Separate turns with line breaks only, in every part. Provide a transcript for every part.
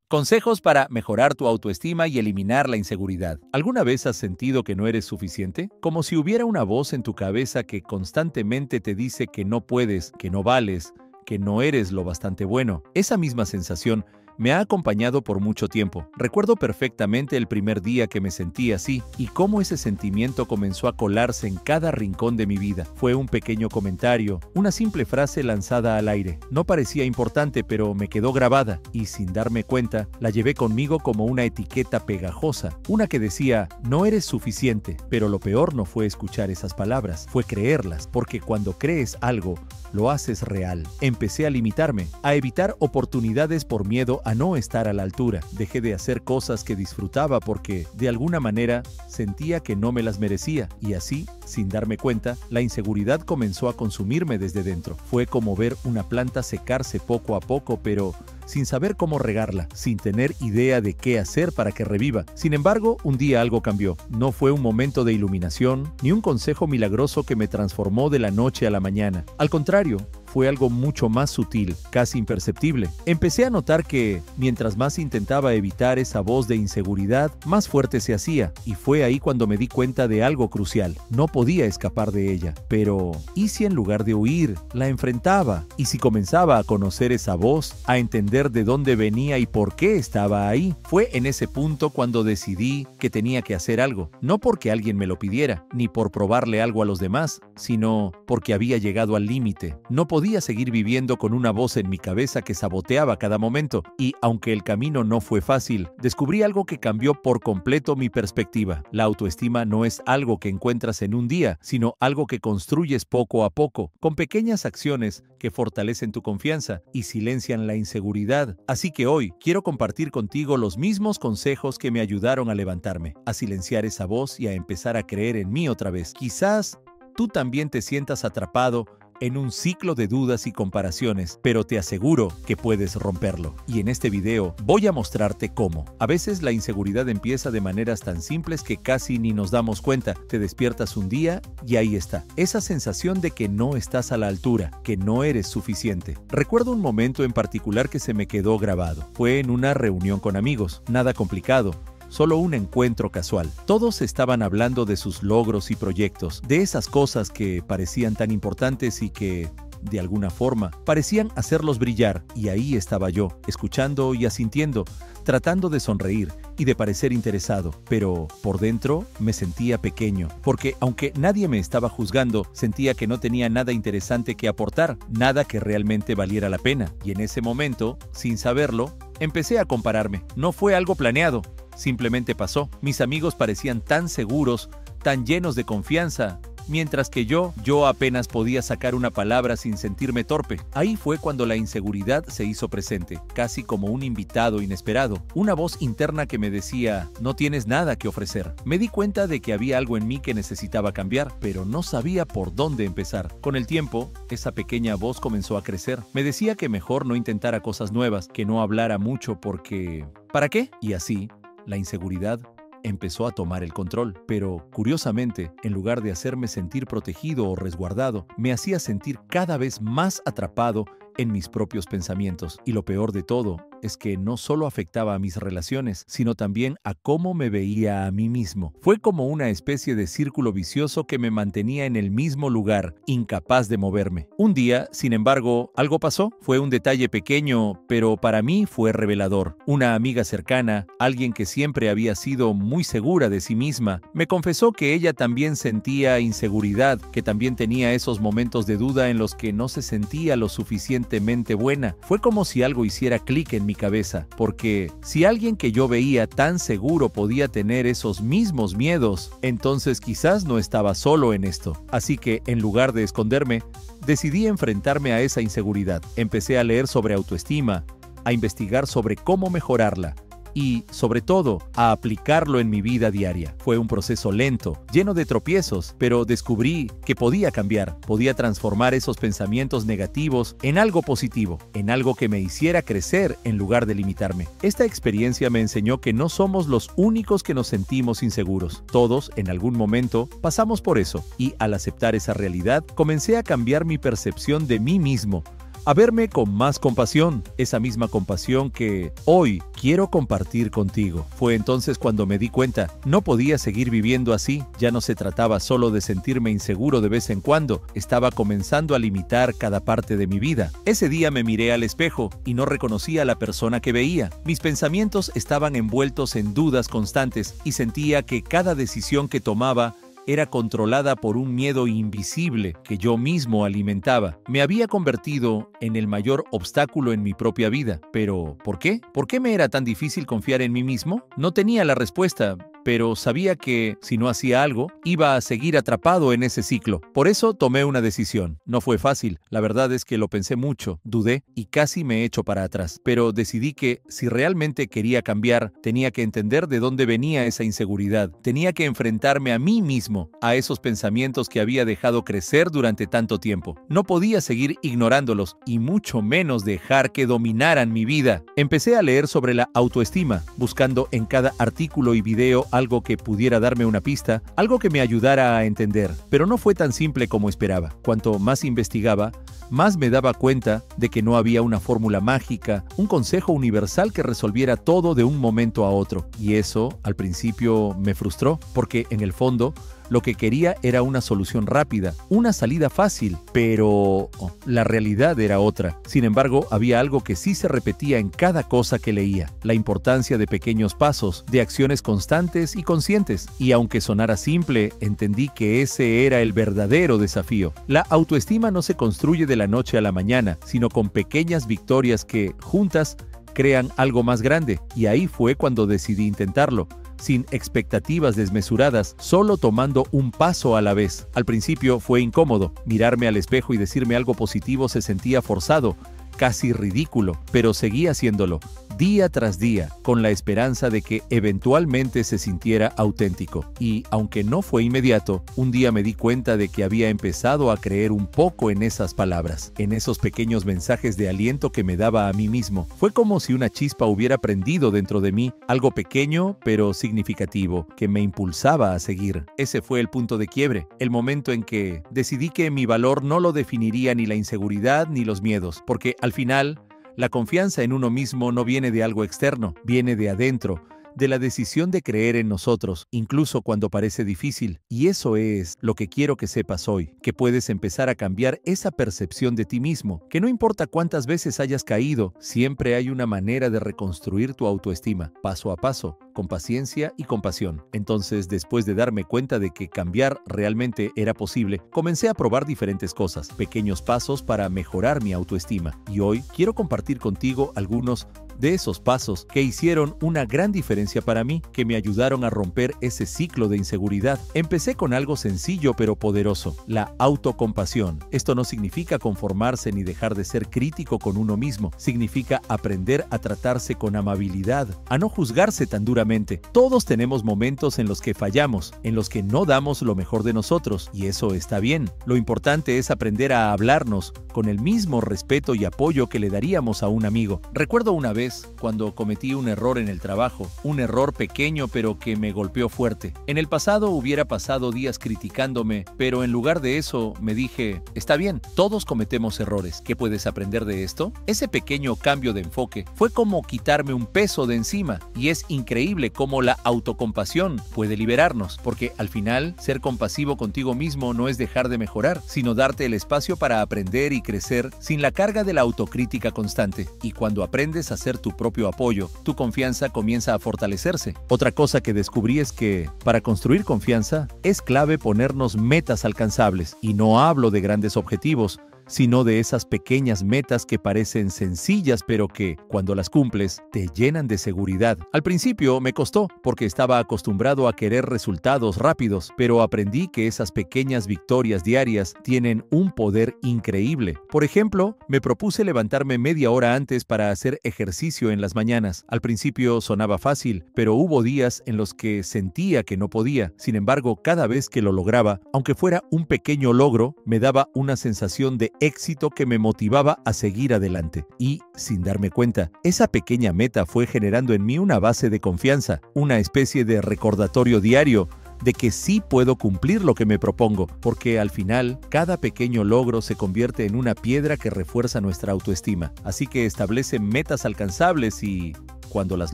Consejos para mejorar tu autoestima y eliminar la inseguridad. ¿Alguna vez has sentido que no eres suficiente? Como si hubiera una voz en tu cabeza que constantemente te dice que no puedes, que no vales, que no eres lo bastante bueno. Esa misma sensación me ha acompañado por mucho tiempo. Recuerdo perfectamente el primer día que me sentí así y cómo ese sentimiento comenzó a colarse en cada rincón de mi vida. Fue un pequeño comentario, una simple frase lanzada al aire. No parecía importante, pero me quedó grabada y sin darme cuenta, la llevé conmigo como una etiqueta pegajosa. Una que decía, no eres suficiente. Pero lo peor no fue escuchar esas palabras, fue creerlas, porque cuando crees algo, lo haces real. Empecé a limitarme, a evitar oportunidades por miedo a no estar a la altura. Dejé de hacer cosas que disfrutaba porque, de alguna manera, sentía que no me las merecía. Y así, sin darme cuenta, la inseguridad comenzó a consumirme desde dentro. Fue como ver una planta secarse poco a poco, pero sin saber cómo regarla, sin tener idea de qué hacer para que reviva. Sin embargo, un día algo cambió. No fue un momento de iluminación, ni un consejo milagroso que me transformó de la noche a la mañana. Al contrario, fue algo mucho más sutil, casi imperceptible. Empecé a notar que, mientras más intentaba evitar esa voz de inseguridad, más fuerte se hacía. Y fue ahí cuando me di cuenta de algo crucial. No podía escapar de ella. Pero, ¿y si en lugar de huir, la enfrentaba? ¿Y si comenzaba a conocer esa voz, a entender de dónde venía y por qué estaba ahí? Fue en ese punto cuando decidí que tenía que hacer algo. No porque alguien me lo pidiera, ni por probarle algo a los demás, sino porque había llegado al límite. No podía seguir viviendo con una voz en mi cabeza que saboteaba cada momento. Y aunque el camino no fue fácil, descubrí algo que cambió por completo mi perspectiva. La autoestima no es algo que encuentras en un día, sino algo que construyes poco a poco, con pequeñas acciones que fortalecen tu confianza y silencian la inseguridad. Así que hoy quiero compartir contigo los mismos consejos que me ayudaron a levantarme, a silenciar esa voz y a empezar a creer en mí otra vez. Quizás tú también te sientas atrapado en un ciclo de dudas y comparaciones, pero te aseguro que puedes romperlo. Y en este video voy a mostrarte cómo. A veces la inseguridad empieza de maneras tan simples que casi ni nos damos cuenta. Te despiertas un día y ahí está. Esa sensación de que no estás a la altura, que no eres suficiente. Recuerdo un momento en particular que se me quedó grabado. Fue en una reunión con amigos. Nada complicado. Solo un encuentro casual. Todos estaban hablando de sus logros y proyectos, de esas cosas que parecían tan importantes y que, de alguna forma, parecían hacerlos brillar. Y ahí estaba yo, escuchando y asintiendo, tratando de sonreír y de parecer interesado. Pero por dentro me sentía pequeño, porque aunque nadie me estaba juzgando, sentía que no tenía nada interesante que aportar, nada que realmente valiera la pena. Y en ese momento, sin saberlo, empecé a compararme. No fue algo planeado. Simplemente pasó. Mis amigos parecían tan seguros, tan llenos de confianza, mientras que yo apenas podía sacar una palabra sin sentirme torpe. Ahí fue cuando la inseguridad se hizo presente, casi como un invitado inesperado. Una voz interna que me decía, no tienes nada que ofrecer. Me di cuenta de que había algo en mí que necesitaba cambiar, pero no sabía por dónde empezar. Con el tiempo, esa pequeña voz comenzó a crecer. Me decía que mejor no intentara cosas nuevas, que no hablara mucho porque... ¿para qué? Y así, la inseguridad empezó a tomar el control, pero curiosamente, en lugar de hacerme sentir protegido o resguardado, me hacía sentir cada vez más atrapado en mis propios pensamientos. Y lo peor de todo es que no solo afectaba a mis relaciones, sino también a cómo me veía a mí mismo. Fue como una especie de círculo vicioso que me mantenía en el mismo lugar, incapaz de moverme. Un día, sin embargo, algo pasó. Fue un detalle pequeño, pero para mí fue revelador. Una amiga cercana, alguien que siempre había sido muy segura de sí misma, me confesó que ella también sentía inseguridad, que también tenía esos momentos de duda en los que no se sentía lo suficientemente buena. Fue como si algo hiciera clic en mi cabeza, porque si alguien que yo veía tan seguro podía tener esos mismos miedos, entonces quizás no estaba solo en esto. Así que, en lugar de esconderme, decidí enfrentarme a esa inseguridad. Empecé a leer sobre autoestima, a investigar sobre cómo mejorarla y, sobre todo, a aplicarlo en mi vida diaria. Fue un proceso lento, lleno de tropiezos, pero descubrí que podía cambiar, podía transformar esos pensamientos negativos en algo positivo, en algo que me hiciera crecer en lugar de limitarme. Esta experiencia me enseñó que no somos los únicos que nos sentimos inseguros. Todos, en algún momento, pasamos por eso, y al aceptar esa realidad, comencé a cambiar mi percepción de mí mismo, a verme con más compasión, esa misma compasión que hoy quiero compartir contigo. Fue entonces cuando me di cuenta, no podía seguir viviendo así, ya no se trataba solo de sentirme inseguro de vez en cuando, estaba comenzando a limitar cada parte de mi vida. Ese día me miré al espejo y no reconocí a la persona que veía. Mis pensamientos estaban envueltos en dudas constantes y sentía que cada decisión que tomaba era controlada por un miedo invisible que yo mismo alimentaba. Me había convertido en el mayor obstáculo en mi propia vida. ¿Pero por qué? ¿Por qué me era tan difícil confiar en mí mismo? No tenía la respuesta, pero sabía que, si no hacía algo, iba a seguir atrapado en ese ciclo. Por eso tomé una decisión. No fue fácil. La verdad es que lo pensé mucho, dudé y casi me echo para atrás. Pero decidí que, si realmente quería cambiar, tenía que entender de dónde venía esa inseguridad. Tenía que enfrentarme a mí mismo, a esos pensamientos que había dejado crecer durante tanto tiempo. No podía seguir ignorándolos y mucho menos dejar que dominaran mi vida. Empecé a leer sobre la autoestima, buscando en cada artículo y video algo que pudiera darme una pista, algo que me ayudara a entender. Pero no fue tan simple como esperaba. Cuanto más investigaba, más me daba cuenta de que no había una fórmula mágica, un consejo universal que resolviera todo de un momento a otro. Y eso, al principio, me frustró, porque en el fondo, lo que quería era una solución rápida, una salida fácil, pero la realidad era otra. Sin embargo, había algo que sí se repetía en cada cosa que leía: la importancia de pequeños pasos, de acciones constantes y conscientes. Y aunque sonara simple, entendí que ese era el verdadero desafío. La autoestima no se construye de la noche a la mañana, sino con pequeñas victorias que, juntas, crean algo más grande. Y ahí fue cuando decidí intentarlo, sin expectativas desmesuradas, solo tomando un paso a la vez. Al principio fue incómodo. Mirarme al espejo y decirme algo positivo se sentía forzado, casi ridículo, pero seguí haciéndolo, día tras día, con la esperanza de que eventualmente se sintiera auténtico. Y, aunque no fue inmediato, un día me di cuenta de que había empezado a creer un poco en esas palabras, en esos pequeños mensajes de aliento que me daba a mí mismo. Fue como si una chispa hubiera prendido dentro de mí, algo pequeño pero significativo, que me impulsaba a seguir. Ese fue el punto de quiebre, el momento en que decidí que mi valor no lo definiría ni la inseguridad ni los miedos, porque al final, la confianza en uno mismo no viene de algo externo, viene de adentro, de la decisión de creer en nosotros, incluso cuando parece difícil. Y eso es lo que quiero que sepas hoy, que puedes empezar a cambiar esa percepción de ti mismo, que no importa cuántas veces hayas caído, siempre hay una manera de reconstruir tu autoestima, paso a paso, con paciencia y compasión. Entonces, después de darme cuenta de que cambiar realmente era posible, comencé a probar diferentes cosas, pequeños pasos para mejorar mi autoestima. Y hoy quiero compartir contigo algunos de esos pasos que hicieron una gran diferencia para mí, que me ayudaron a romper ese ciclo de inseguridad. Empecé con algo sencillo pero poderoso: la autocompasión. Esto no significa conformarse ni dejar de ser crítico con uno mismo. Significa aprender a tratarse con amabilidad, a no juzgarse tan duramente. Todos tenemos momentos en los que fallamos, en los que no damos lo mejor de nosotros, y eso está bien. Lo importante es aprender a hablarnos con el mismo respeto y apoyo que le daríamos a un amigo. Recuerdo una vez cuando cometí un error en el trabajo, un error pequeño pero que me golpeó fuerte. En el pasado hubiera pasado días criticándome, pero en lugar de eso me dije: está bien, todos cometemos errores. ¿Qué puedes aprender de esto? Ese pequeño cambio de enfoque fue como quitarme un peso de encima, y es increíble cómo la autocompasión puede liberarnos, porque al final, ser compasivo contigo mismo no es dejar de mejorar, sino darte el espacio para aprender y crecer sin la carga de la autocrítica constante. Y cuando aprendes a ser tu propio apoyo, tu confianza comienza a fortalecerse. Otra cosa que descubrí es que, para construir confianza, es clave ponernos metas alcanzables. Y no hablo de grandes objetivos, sino de esas pequeñas metas que parecen sencillas, pero que, cuando las cumples, te llenan de seguridad. Al principio me costó, porque estaba acostumbrado a querer resultados rápidos, pero aprendí que esas pequeñas victorias diarias tienen un poder increíble. Por ejemplo, me propuse levantarme media hora antes para hacer ejercicio en las mañanas. Al principio sonaba fácil, pero hubo días en los que sentía que no podía. Sin embargo, cada vez que lo lograba, aunque fuera un pequeño logro, me daba una sensación de éxito que me motivaba a seguir adelante. Y, sin darme cuenta, esa pequeña meta fue generando en mí una base de confianza, una especie de recordatorio diario de que sí puedo cumplir lo que me propongo, porque al final, cada pequeño logro se convierte en una piedra que refuerza nuestra autoestima. Así que establece metas alcanzables y, cuando las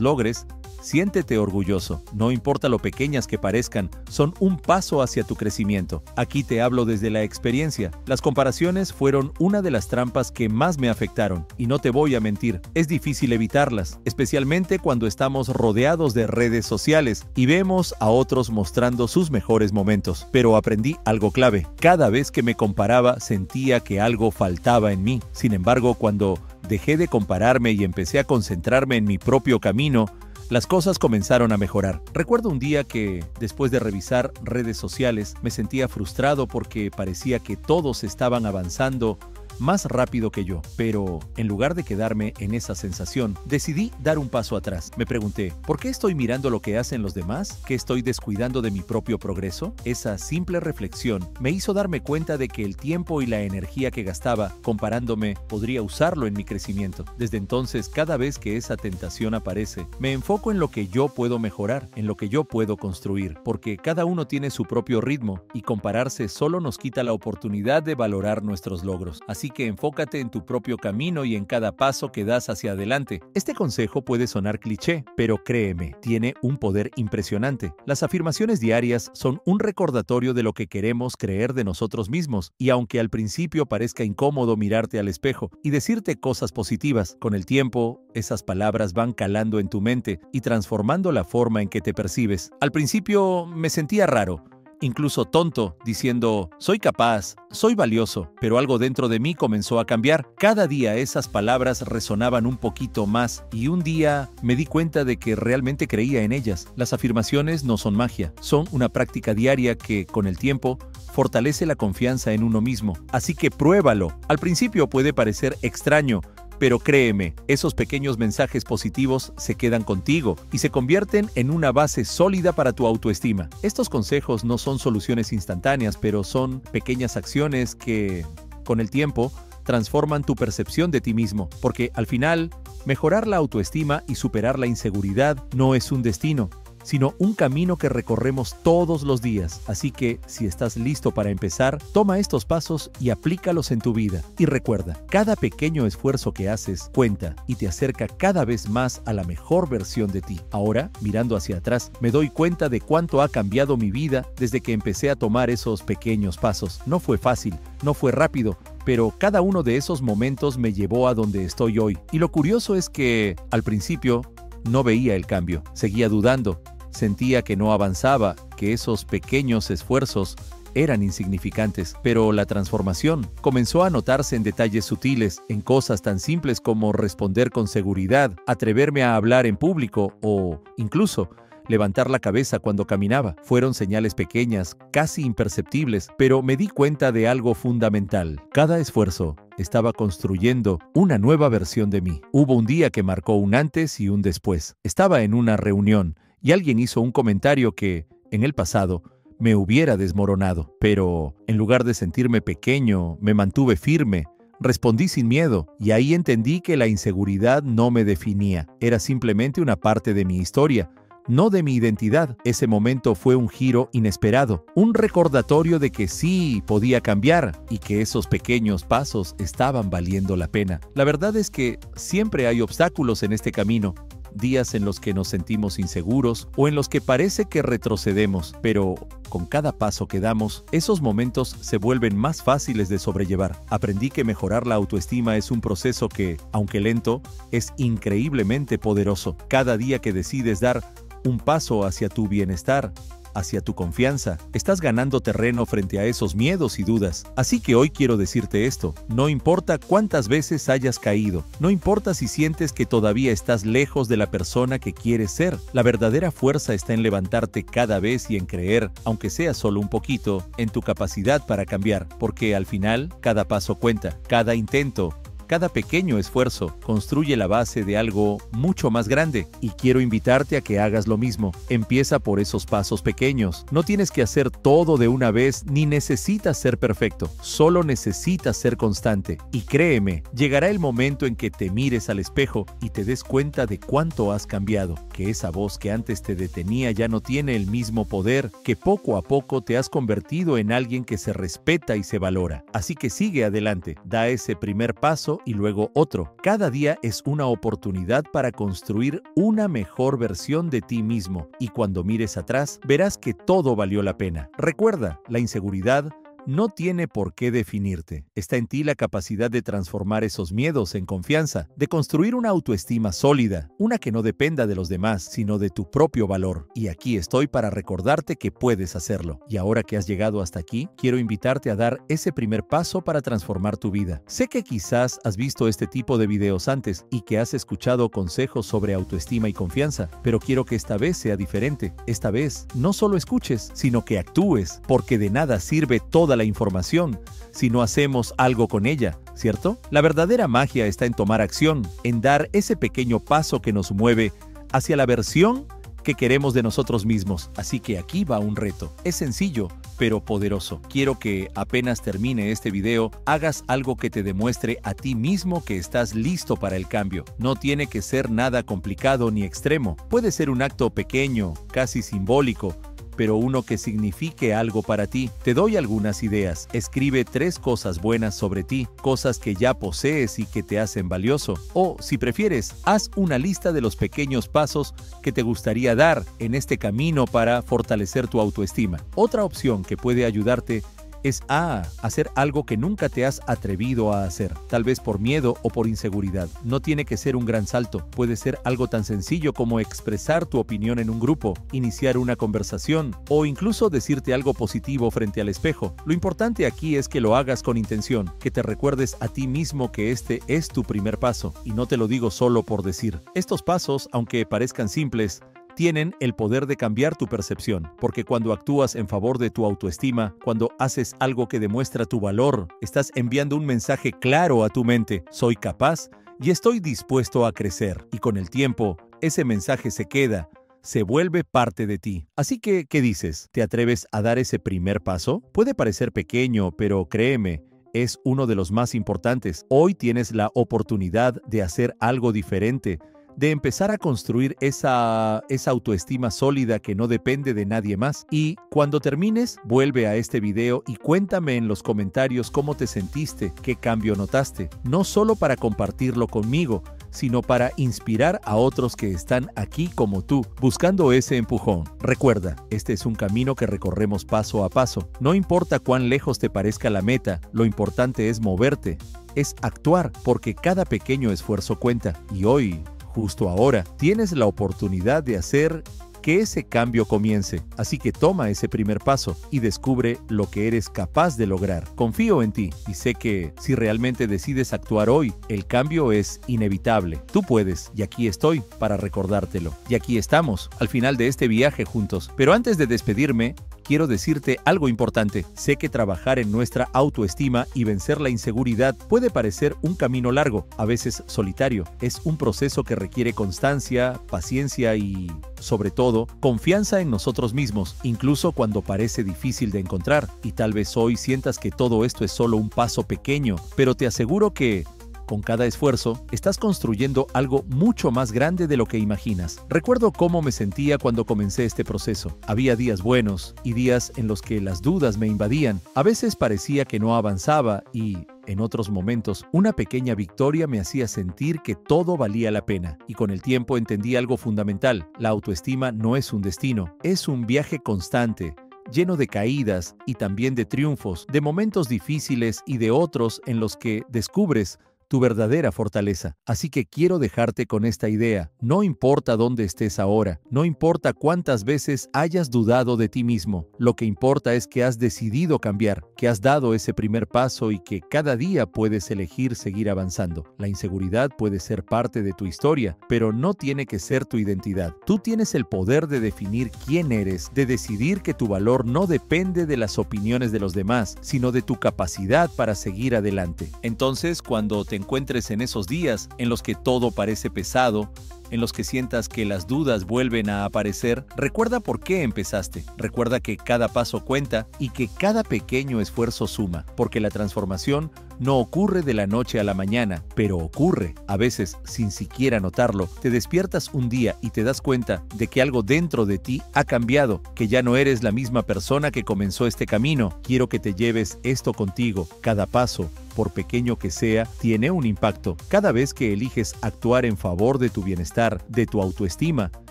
logres, siéntete orgulloso. No importa lo pequeñas que parezcan, son un paso hacia tu crecimiento. Aquí te hablo desde la experiencia. Las comparaciones fueron una de las trampas que más me afectaron. Y no te voy a mentir, es difícil evitarlas, especialmente cuando estamos rodeados de redes sociales y vemos a otros mostrando sus mejores momentos. Pero aprendí algo clave. Cada vez que me comparaba, sentía que algo faltaba en mí. Sin embargo, cuando dejé de compararme y empecé a concentrarme en mi propio camino, las cosas comenzaron a mejorar. Recuerdo un día que, después de revisar redes sociales, me sentía frustrado porque parecía que todos estaban avanzando más rápido que yo. Pero, en lugar de quedarme en esa sensación, decidí dar un paso atrás. Me pregunté, ¿por qué estoy mirando lo que hacen los demás? ¿Qué estoy descuidando de mi propio progreso? Esa simple reflexión me hizo darme cuenta de que el tiempo y la energía que gastaba comparándome podría usarlo en mi crecimiento. Desde entonces, cada vez que esa tentación aparece, me enfoco en lo que yo puedo mejorar, en lo que yo puedo construir, porque cada uno tiene su propio ritmo y compararse solo nos quita la oportunidad de valorar nuestros logros. Así que enfócate en tu propio camino y en cada paso que das hacia adelante. Este consejo puede sonar cliché, pero créeme, tiene un poder impresionante. Las afirmaciones diarias son un recordatorio de lo que queremos creer de nosotros mismos, y aunque al principio parezca incómodo mirarte al espejo y decirte cosas positivas, con el tiempo, esas palabras van calando en tu mente y transformando la forma en que te percibes. Al principio me sentía raro, incluso tonto, diciendo, soy capaz, soy valioso, pero algo dentro de mí comenzó a cambiar. Cada día esas palabras resonaban un poquito más y un día me di cuenta de que realmente creía en ellas. Las afirmaciones no son magia, son una práctica diaria que, con el tiempo, fortalece la confianza en uno mismo. Así que pruébalo. Al principio puede parecer extraño, pero créeme, esos pequeños mensajes positivos se quedan contigo y se convierten en una base sólida para tu autoestima. Estos consejos no son soluciones instantáneas, pero son pequeñas acciones que, con el tiempo, transforman tu percepción de ti mismo. Porque al final, mejorar la autoestima y superar la inseguridad no es un destino, sino un camino que recorremos todos los días. Así que, si estás listo para empezar, toma estos pasos y aplícalos en tu vida. Y recuerda, cada pequeño esfuerzo que haces cuenta y te acerca cada vez más a la mejor versión de ti. Ahora, mirando hacia atrás, me doy cuenta de cuánto ha cambiado mi vida desde que empecé a tomar esos pequeños pasos. No fue fácil, no fue rápido, pero cada uno de esos momentos me llevó a donde estoy hoy. Y lo curioso es que, al principio, no veía el cambio. Seguía dudando. Sentía que no avanzaba, que esos pequeños esfuerzos eran insignificantes, pero la transformación comenzó a notarse en detalles sutiles, en cosas tan simples como responder con seguridad, atreverme a hablar en público o, incluso, levantar la cabeza cuando caminaba. Fueron señales pequeñas, casi imperceptibles, pero me di cuenta de algo fundamental. Cada esfuerzo estaba construyendo una nueva versión de mí. Hubo un día que marcó un antes y un después. Estaba en una reunión y alguien hizo un comentario que, en el pasado, me hubiera desmoronado. Pero, en lugar de sentirme pequeño, me mantuve firme. Respondí sin miedo, y ahí entendí que la inseguridad no me definía. Era simplemente una parte de mi historia, no de mi identidad. Ese momento fue un giro inesperado, un recordatorio de que sí podía cambiar y que esos pequeños pasos estaban valiendo la pena. La verdad es que siempre hay obstáculos en este camino. Días en los que nos sentimos inseguros o en los que parece que retrocedemos, pero con cada paso que damos, esos momentos se vuelven más fáciles de sobrellevar. Aprendí que mejorar la autoestima es un proceso que, aunque lento, es increíblemente poderoso. Cada día que decides dar un paso hacia tu bienestar, hacia tu confianza, estás ganando terreno frente a esos miedos y dudas. Así que hoy quiero decirte esto: no importa cuántas veces hayas caído, no importa si sientes que todavía estás lejos de la persona que quieres ser, la verdadera fuerza está en levantarte cada vez y en creer, aunque sea solo un poquito, en tu capacidad para cambiar, porque al final, cada paso cuenta, cada intento Cada pequeño esfuerzo construye la base de algo mucho más grande y quiero invitarte a que hagas lo mismo. Empieza por esos pasos pequeños. No tienes que hacer todo de una vez ni necesitas ser perfecto. Solo necesitas ser constante. Y créeme, llegará el momento en que te mires al espejo y te des cuenta de cuánto has cambiado, que esa voz que antes te detenía ya no tiene el mismo poder, que poco a poco te has convertido en alguien que se respeta y se valora. Así que sigue adelante, da ese primer paso y luego otro. Cada día es una oportunidad para construir una mejor versión de ti mismo y cuando mires atrás verás que todo valió la pena. Recuerda, la inseguridad no tiene por qué definirte. Está en ti la capacidad de transformar esos miedos en confianza, de construir una autoestima sólida, una que no dependa de los demás, sino de tu propio valor. Y aquí estoy para recordarte que puedes hacerlo. Y ahora que has llegado hasta aquí, quiero invitarte a dar ese primer paso para transformar tu vida. Sé que quizás has visto este tipo de videos antes y que has escuchado consejos sobre autoestima y confianza, pero quiero que esta vez sea diferente. Esta vez no solo escuches, sino que actúes, porque de nada sirve toda la información si no hacemos algo con ella, ¿cierto? La verdadera magia está en tomar acción, en dar ese pequeño paso que nos mueve hacia la versión que queremos de nosotros mismos. Así que aquí va un reto. Es sencillo, pero poderoso. Quiero que apenas termine este video, hagas algo que te demuestre a ti mismo que estás listo para el cambio. No tiene que ser nada complicado ni extremo. Puede ser un acto pequeño, casi simbólico, pero uno que signifique algo para ti. Te doy algunas ideas. Escribe 3 cosas buenas sobre ti, cosas que ya posees y que te hacen valioso. O, si prefieres, haz una lista de los pequeños pasos que te gustaría dar en este camino para fortalecer tu autoestima. Otra opción que puede ayudarte es hacer algo que nunca te has atrevido a hacer, tal vez por miedo o por inseguridad. No tiene que ser un gran salto, puede ser algo tan sencillo como expresar tu opinión en un grupo, iniciar una conversación o incluso decirte algo positivo frente al espejo. Lo importante aquí es que lo hagas con intención, que te recuerdes a ti mismo que este es tu primer paso, y no te lo digo solo por decir. Estos pasos, aunque parezcan simples, tienen el poder de cambiar tu percepción, porque cuando actúas en favor de tu autoestima, cuando haces algo que demuestra tu valor, estás enviando un mensaje claro a tu mente: soy capaz y estoy dispuesto a crecer. Y con el tiempo, ese mensaje se queda, se vuelve parte de ti. Así que, ¿qué dices? ¿Te atreves a dar ese primer paso? Puede parecer pequeño, pero créeme, es uno de los más importantes. Hoy tienes la oportunidad de hacer algo diferente, de empezar a construir esa autoestima sólida que no depende de nadie más. Y cuando termines, vuelve a este video y cuéntame en los comentarios cómo te sentiste, qué cambio notaste, no solo para compartirlo conmigo, sino para inspirar a otros que están aquí como tú, buscando ese empujón. Recuerda, este es un camino que recorremos paso a paso. No importa cuán lejos te parezca la meta, lo importante es moverte, es actuar, porque cada pequeño esfuerzo cuenta. Y hoy, justo ahora, tienes la oportunidad de hacer que ese cambio comience. Así que toma ese primer paso y descubre lo que eres capaz de lograr. Confío en ti y sé que si realmente decides actuar hoy, el cambio es inevitable. Tú puedes, y aquí estoy para recordártelo. Y aquí estamos, al final de este viaje juntos. Pero antes de despedirme, quiero decirte algo importante. Sé que trabajar en nuestra autoestima y vencer la inseguridad puede parecer un camino largo, a veces solitario. Es un proceso que requiere constancia, paciencia y, sobre todo, confianza en nosotros mismos, incluso cuando parece difícil de encontrar. Y tal vez hoy sientas que todo esto es solo un paso pequeño, pero te aseguro que con cada esfuerzo, estás construyendo algo mucho más grande de lo que imaginas. Recuerdo cómo me sentía cuando comencé este proceso. Había días buenos y días en los que las dudas me invadían. A veces parecía que no avanzaba y, en otros momentos, una pequeña victoria me hacía sentir que todo valía la pena. Y con el tiempo entendí algo fundamental. La autoestima no es un destino, es un viaje constante, lleno de caídas y también de triunfos, de momentos difíciles y de otros en los que descubres tu verdadera fortaleza. Así que quiero dejarte con esta idea. No importa dónde estés ahora, no importa cuántas veces hayas dudado de ti mismo, lo que importa es que has decidido cambiar, que que has dado ese primer paso y que cada día puedes elegir seguir avanzando. La inseguridad puede ser parte de tu historia, pero no tiene que ser tu identidad. Tú tienes el poder de definir quién eres, de decidir que tu valor no depende de las opiniones de los demás, sino de tu capacidad para seguir adelante. Entonces, cuando te encuentres en esos días en los que todo parece pesado, en los que sientas que las dudas vuelven a aparecer, recuerda por qué empezaste. Recuerda que cada paso cuenta y que cada pequeño esfuerzo suma, porque la transformación no ocurre de la noche a la mañana, pero ocurre, a veces sin siquiera notarlo. Te despiertas un día y te das cuenta de que algo dentro de ti ha cambiado, que ya no eres la misma persona que comenzó este camino. Quiero que te lleves esto contigo. Cada paso, por pequeño que sea, tiene un impacto. Cada vez que eliges actuar en favor de tu bienestar, de tu autoestima,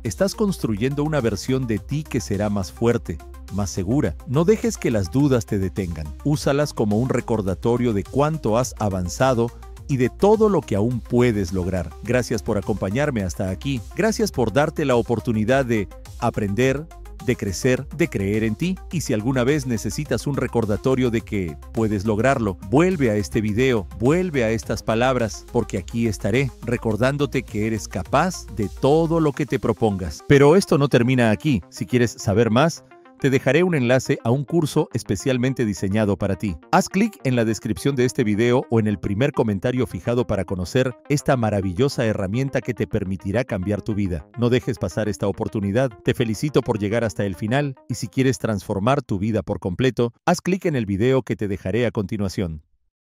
estás construyendo una versión de ti que será más fuerte, más segura. No dejes que las dudas te detengan. Úsalas como un recordatorio de cuánto has avanzado y de todo lo que aún puedes lograr. Gracias por acompañarme hasta aquí. Gracias por darte la oportunidad de aprender, de crecer, de creer en ti. Y si alguna vez necesitas un recordatorio de que puedes lograrlo, vuelve a este video, vuelve a estas palabras, porque aquí estaré recordándote que eres capaz de todo lo que te propongas. Pero esto no termina aquí. Si quieres saber más, te dejaré un enlace a un curso especialmente diseñado para ti. Haz clic en la descripción de este video o en el primer comentario fijado para conocer esta maravillosa herramienta que te permitirá cambiar tu vida. No dejes pasar esta oportunidad. Te felicito por llegar hasta el final y si quieres transformar tu vida por completo, haz clic en el video que te dejaré a continuación.